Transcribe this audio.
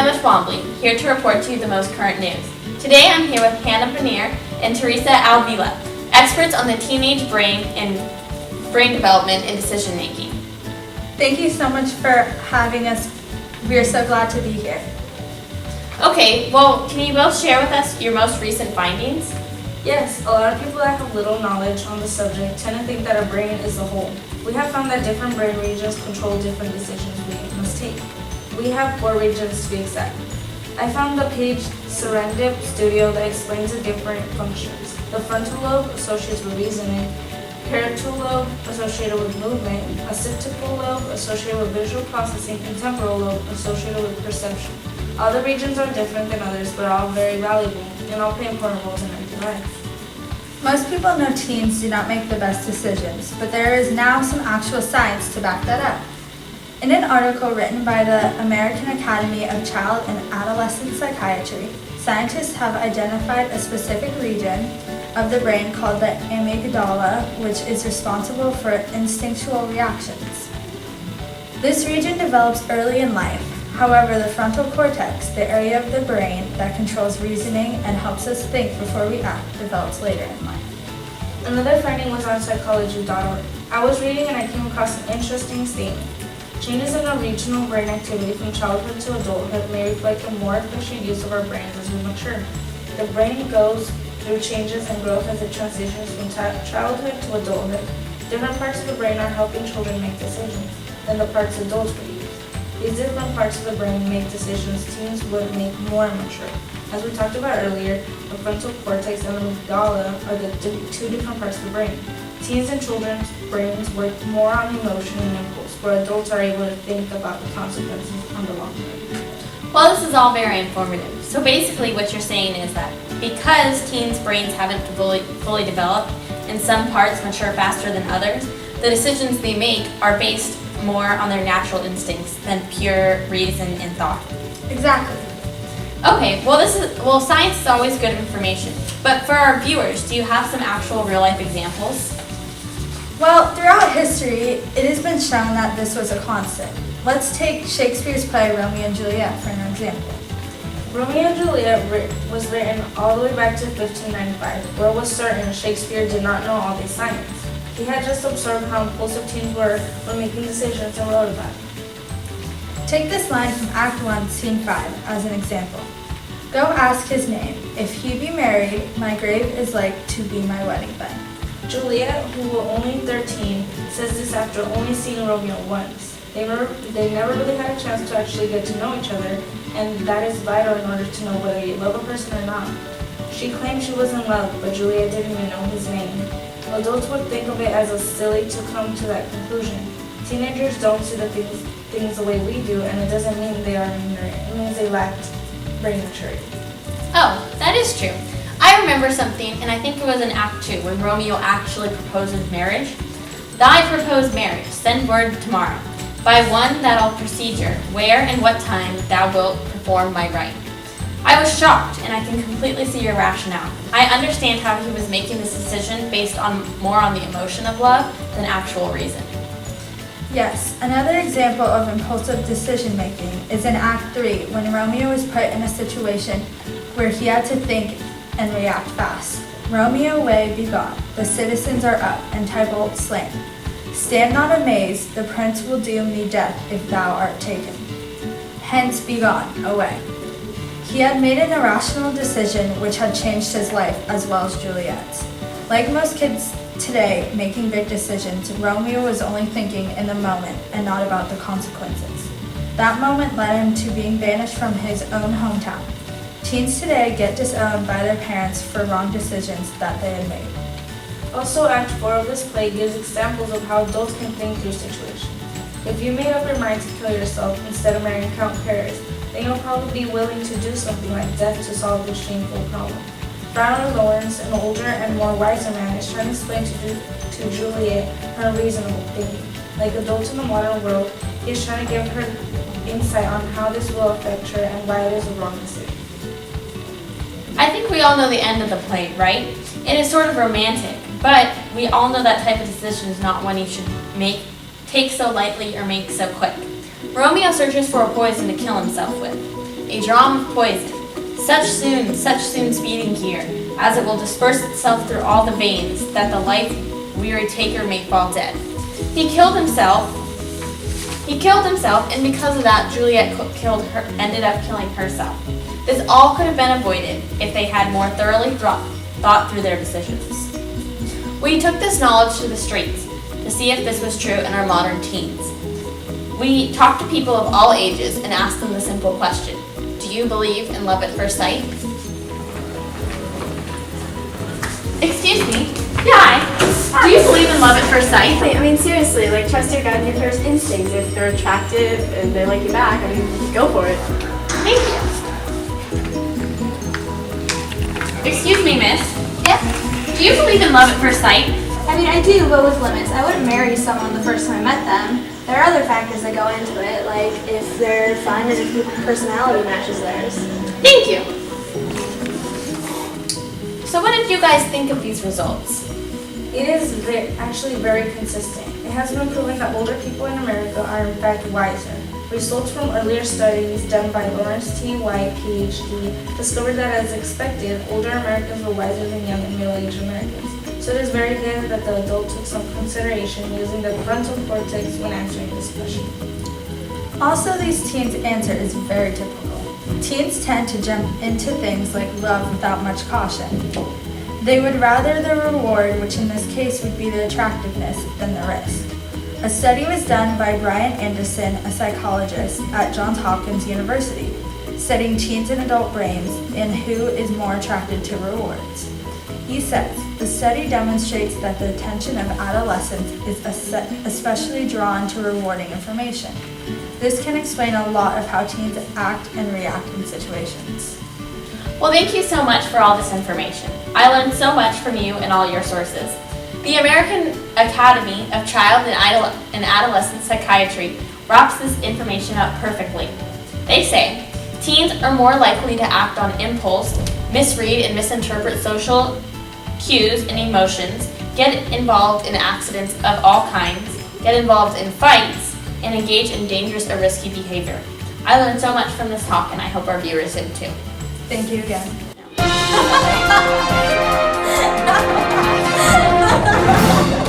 Emma Schwambley, here to report to you the most current news. Today I'm here with Hannah Paneer and Teresa Alvila, experts on the teenage brain and brain development and decision making. Thank you so much for having us. We are so glad to be here. Okay, well, can you both share with us your most recent findings? Yes, a lot of people that have little knowledge on the subject tend to think that our brain is a whole. We have found that different brain regions control different decisions we must take. We have 4 regions to be exact. I found the page Serendip Studio that explains the different functions. The frontal lobe associates with reasoning, parietal lobe associated with movement, occipital lobe associated with visual processing, and temporal lobe associated with perception. All the regions are different than others, but are all very valuable and all play important roles in our life. Most people know teens do not make the best decisions, but there is now some actual science to back that up. In an article written by the American Academy of Child and Adolescent Psychiatry, scientists have identified a specific region of the brain called the amygdala, which is responsible for instinctual reactions. This region develops early in life. However, the frontal cortex, the area of the brain that controls reasoning and helps us think before we act, develops later in life. Another finding was on psychology.org. I was reading and I came across an interesting statement. Changes in our regional brain activity from childhood to adulthood may reflect a more efficient use of our brains as we mature. The brain goes through changes and growth as it transitions from childhood to adulthood. Different parts of the brain are helping children make decisions than the parts adults would use. These different parts of the brain make decisions teens would make more mature. As we talked about earlier, the frontal cortex and the amygdala are the 2 different parts of the brain. Teens and children's brains work more on emotion and impulse, where adults are able to think about the consequences on the long run. Well, this is all very informative. So basically what you're saying is that because teens' brains haven't fully developed and some parts mature faster than others, the decisions they make are based more on their natural instincts than pure reason and thought. Exactly. Okay, well science is always good information, but for our viewers, do you have some actual real-life examples? Well, throughout history, it has been shown that this was a constant. Let's take Shakespeare's play Romeo and Juliet for an example. Romeo and Juliet was written all the way back to 1595, where it was certain Shakespeare did not know all these science. He had just observed how impulsive teens were when making decisions and wrote about it. Take this line from Act 1, Scene 5 as an example. Go ask his name. If he be married, my grave is like to be my wedding bed. Juliet, who was only 13, says this after only seeing Romeo once. They never really had a chance to actually get to know each other, and that is vital in order to know whether you love a person or not. She claimed she was in love, but Juliet didn't even know his name. Adults would think of it as a silly to come to that conclusion. Teenagers don't see the things the way we do, and it doesn't mean they are ignorant. It means they lacked brain maturity. Oh, that is true. I remember something, and I think it was in Act 2 when Romeo actually proposes marriage. Thy proposed marriage, send word tomorrow. By one that all procedure, where and what time thou wilt perform my rite. I was shocked, and I can completely see your rationale. I understand how he was making this decision based more on the emotion of love than actual reason. Yes, another example of impulsive decision-making is in Act 3 when Romeo was put in a situation where he had to think and react fast. Romeo, way be gone, the citizens are up, and Tybalt slain. Stand not amazed, the prince will doom thee death if thou art taken. Hence be gone, away. He had made an irrational decision which had changed his life as well as Juliet's. Like most kids today making big decisions, Romeo was only thinking in the moment and not about the consequences. That moment led him to being banished from his own hometown. Teens today get disowned by their parents for wrong decisions that they had made. Also, Act 4 of this play gives examples of how adults can think through situations. If you made up your mind to kill yourself instead of marrying Count Paris, then you'll probably be willing to do something like death to solve this shameful problem. Ronald Lawrence, an older and more wiser man, is trying to explain to Juliet her reasonable thinking. Like adults in the modern world, he is trying to give her insight on how this will affect her and why it is a wrong decision. I think we all know the end of the play, right? It is sort of romantic, but we all know that type of decision is not one you should take so lightly or make so quick. Romeo searches for a poison to kill himself with. a drop of poison, such soon speeding here, as it will disperse itself through all the veins, that the life-weary taker may fall dead. He killed himself, and because of that, Juliet ended up killing herself. This all could have been avoided if they had more thoroughly thought through their decisions. We took this knowledge to the streets to see if this was true in our modern teens. We talked to people of all ages and asked them the simple question: do you believe in love at first sight? Excuse me. Yeah, do you believe in love at first sight? I mean, seriously, like, trust your gut and your first instincts. If they're attractive and they like you back, I mean, go for it. Thank you. Excuse me, miss. Yeah. Do you believe in love at first sight? I mean, I do, but with limits. I wouldn't marry someone the first time I met them. There are other factors that go into it, like if they're fun and if your personality matches theirs. Thank you. So what did you guys think of these results? It is actually very consistent. It has been proven that older people in America are in fact wiser. Results from earlier studies done by Lawrence T. White, PhD, discovered that as expected, older Americans were wiser than young and middle-aged Americans. So it is very good that the adult took some consideration using the frontal cortex when answering this question. Also, these teens' answer is very typical. Teens tend to jump into things like love without much caution. They would rather the reward, which in this case would be the attractiveness, than the risk. A study was done by Brian Anderson, a psychologist at Johns Hopkins University, studying teens and adult brains and who is more attracted to rewards. He says, the study demonstrates that the attention of adolescents is especially drawn to rewarding information. This can explain a lot of how teens act and react in situations. Well, thank you so much for all this information. I learned so much from you and all your sources. The American Academy of Child and Adolescent Psychiatry wraps this information up perfectly. They say, teens are more likely to act on impulse, misread and misinterpret social cues and emotions, get involved in accidents of all kinds, get involved in fights, and engage in dangerous or risky behavior. I learned so much from this talk, and I hope our viewers did too. Thank you again. Ha ha ha!